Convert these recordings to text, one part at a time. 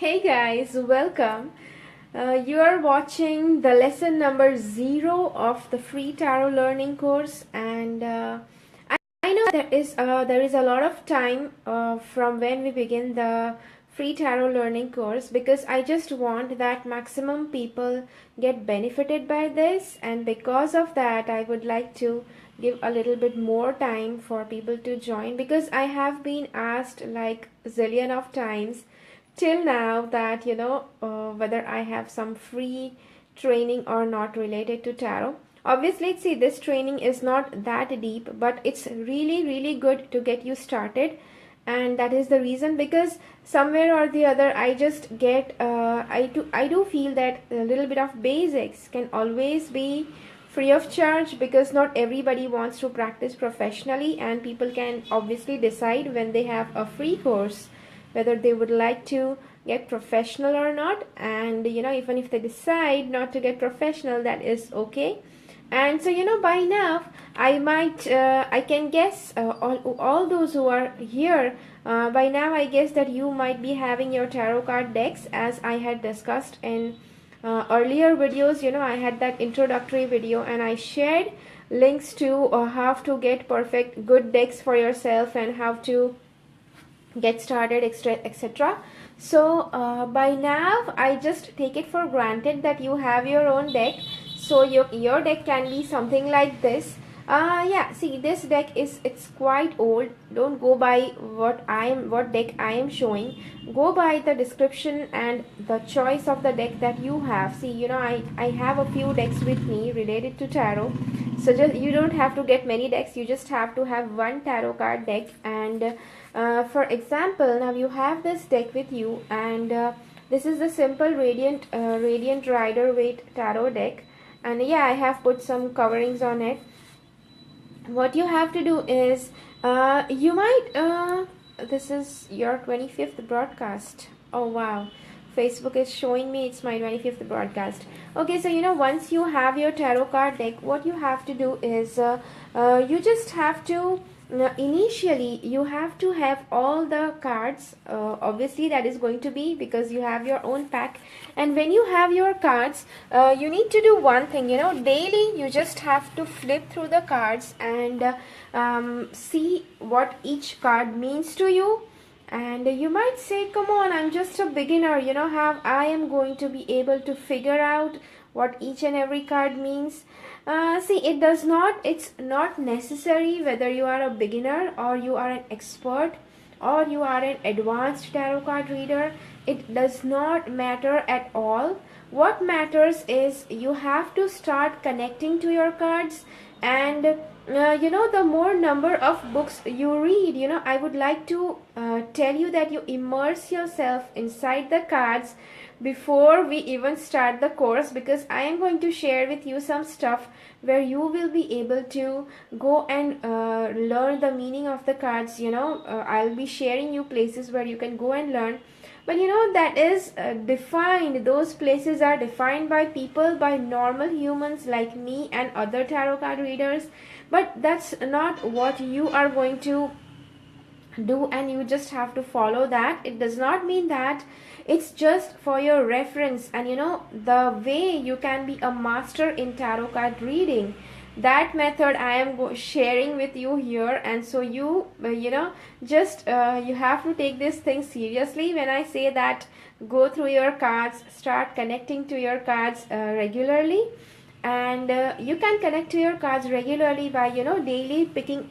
Hey guys, welcome. You are watching the lesson number 0 of the free tarot learning course, and I know there is a lot of time from when we begin the free tarot learning course, because I just want that maximum people get benefited by this, and because of that I would like to give a little bit more time for people to join, because I have been asked like zillion of times till now that whether I have some free training or not related to tarot. Obviously, see, this training is not that deep, but it's really good to get you started, and that is the reason, because somewhere or the other I just get I do feel that a little bit of basics can always be free of charge, because not everybody wants to practice professionally, and people can obviously decide when they have a free course whether they would like to get professional or not. And even if they decide not to get professional, that is okay. And so by now I can guess all those who are here, by now I guess that you might be having your tarot card decks, as I had discussed in earlier videos. I had that introductory video and I shared links to how to get perfect good decks for yourself and how to get started, etc. So by now I just take it for granted that you have your own deck. So your deck can be something like this. Yeah, see, this deck it's quite old. Don't go by what deck I am showing. Go by the description and the choice of the deck that you have. See, I have a few decks with me related to tarot. So just you don't have to get many decks, you just have to have one tarot card deck. And for example, now you have this deck with you, and this is the simple radiant rider waite tarot deck. And yeah, I have put some coverings on it. What you have to do is you might this is your 25th broadcast. Oh wow, Facebook is showing me it's my 25th broadcast. Okay, so once you have your tarot card deck, what you have to do is you just have to initially you have to have all the cards. Obviously that is going to be because you have your own pack, and when you have your cards, you need to do one thing. Daily you just have to flip through the cards and see what each card means to you. And you might say, come on, I'm just a beginner, how I am going to be able to figure out what each and every card means. See, it's not necessary whether you are a beginner or you are an expert or you are an advanced tarot card reader. It does not matter at all. What matters is you have to start connecting to your cards. And the more number of books you read, I would like to tell you that you immerse yourself inside the cards before we even start the course, because I am going to share with you some stuff where you will be able to go and learn the meaning of the cards. I'll be sharing you places where you can go and learn. But that is defined, those places are defined by people, by normal humans like me and other tarot card readers. But that's not what you are going to do, and you just have to follow that. It does not mean that, it's just for your reference. And the way you can be a master in tarot card reading, that method I am sharing with you here. And so you just you have to take this thing seriously when I say that go through your cards, start connecting to your cards regularly. And you can connect to your cards regularly by daily picking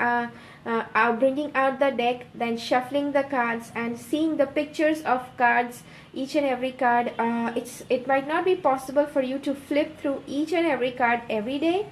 bringing out the deck, then shuffling the cards and seeing the pictures of cards, each and every card. It might not be possible for you to flip through each and every card every day.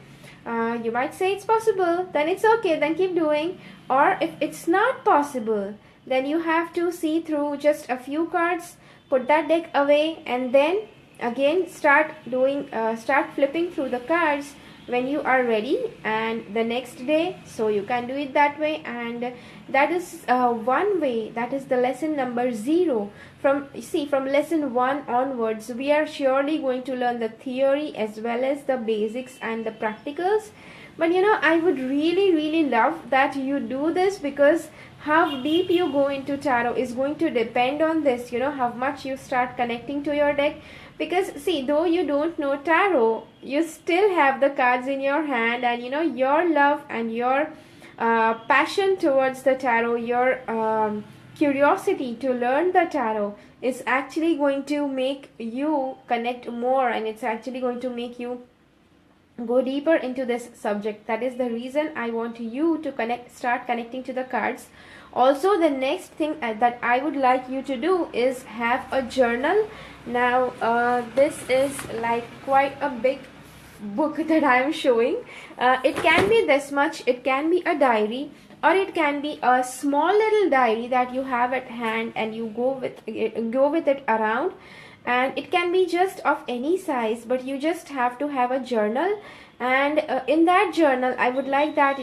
You might say it's possible, then it's okay, then keep doing. Or if it's not possible, then you have to see through just a few cards, put that deck away, and then again start flipping through the cards when you are ready, and the next day. So you can do it that way. And that is one way. That is the lesson number 0. From lesson 1 onwards, we are surely going to learn the theory as well as the basics and the practicals. But I would really love that you do this, because how deep you go into tarot is going to depend on this, how much you start connecting to your deck. Because see, though you don't know tarot, you still have the cards in your hand, and your love and your passion towards the tarot, your curiosity to learn the tarot is actually going to make you connect more, and it's actually going to make you go deeper into this subject. That is the reason I want you to start connecting to the cards. Also, the next thing that I would like you to do is have a journal. Now this is like quite a big book that I am showing. It can be this much, it can be a diary, or it can be a small little diary that you have at hand and you go with it around. And it can be just of any size, but you just have to have a journal. And in that journal, I would like that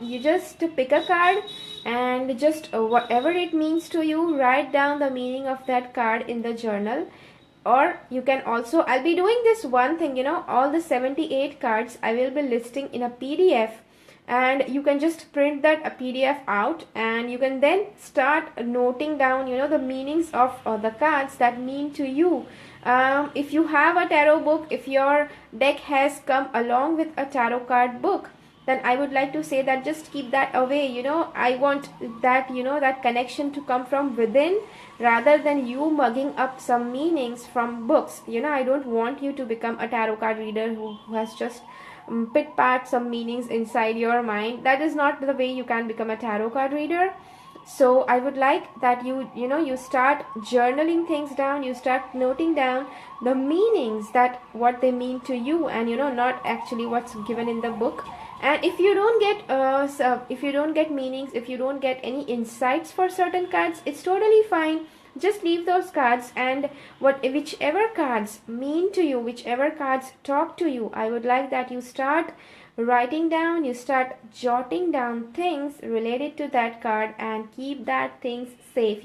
you just pick a card, and just whatever it means to you, write down the meaning of that card in the journal. Or you can also, I'll be doing this one thing, all the 78 cards I will be listing in a PDF, and you can just print that a PDF out, and you can then start noting down the meanings of the cards that mean to you. If you have a tarot book, if your deck has come along with a tarot card book, then I would like to say that just keep that away. I want that that connection to come from within, rather than you mugging up some meanings from books. I don't want you to become a tarot card reader who has just pit pat some meanings inside your mind. That is not the way you can become a tarot card reader. So I would like that you start journaling things down, you start noting down the meanings, that what they mean to you, and not actually what's given in the book. And if you don't get meanings, if you don't get any insights for certain cards, it's totally fine. Just leave those cards, and whichever cards mean to you, whichever cards talk to you, I would like that you start writing down, you start jotting down things related to that card, and keep that things safe.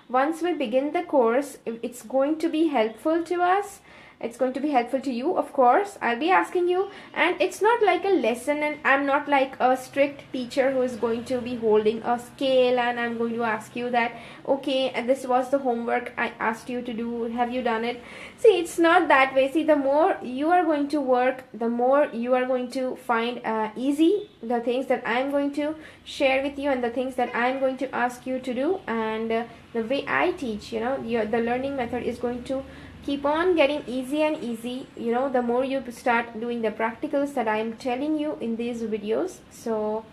Once we begin the course, it's going to be helpful to us. It's going to be helpful to you, of course. I'll be asking you, and it's not like a lesson, and I'm not like a strict teacher who is going to be holding a scale and I'm going to ask you that, okay, and this was the homework I asked you to do, have you done it? See, it's not that way. See, the more you are going to work, the more you are going to find easy the things that I'm going to share with you, and the things that I'm going to ask you to do. And the way I teach, the learning method is going to keep on getting easy and easy, the more you start doing the practicals that I am telling you in these videos. So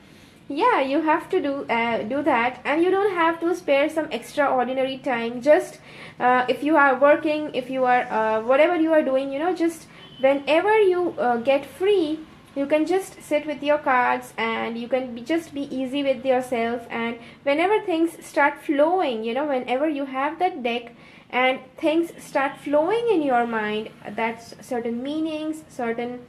yeah, you have to do that, and you don't have to spare some extraordinary time. Just if you are working, if you are whatever you are doing, just whenever you get free, you can just sit with your cards, and you can just be easy with yourself. And whenever things start flowing, whenever you have that deck and things start flowing in your mind, that's certain meanings, certain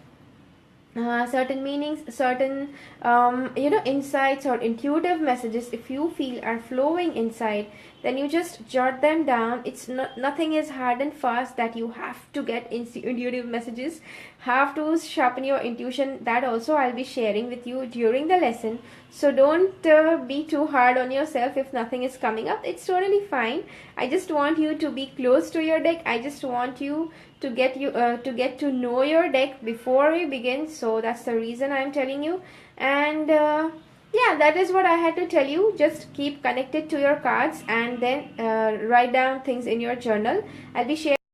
insights or intuitive messages, if you feel are flowing inside, then you just jot them down. It's nothing is hard and fast that you have to get intuitive messages, have to sharpen your intuition. That also I'll be sharing with you during the lesson. So don't be too hard on yourself if nothing is coming up. It's totally fine. I just want you to be close to your deck. I just want you to get to know your deck before we begin. So that's the reason I'm telling you. And yeah, that is what I had to tell you. Just keep connected to your cards, and then write down things in your journal. I'll be sharing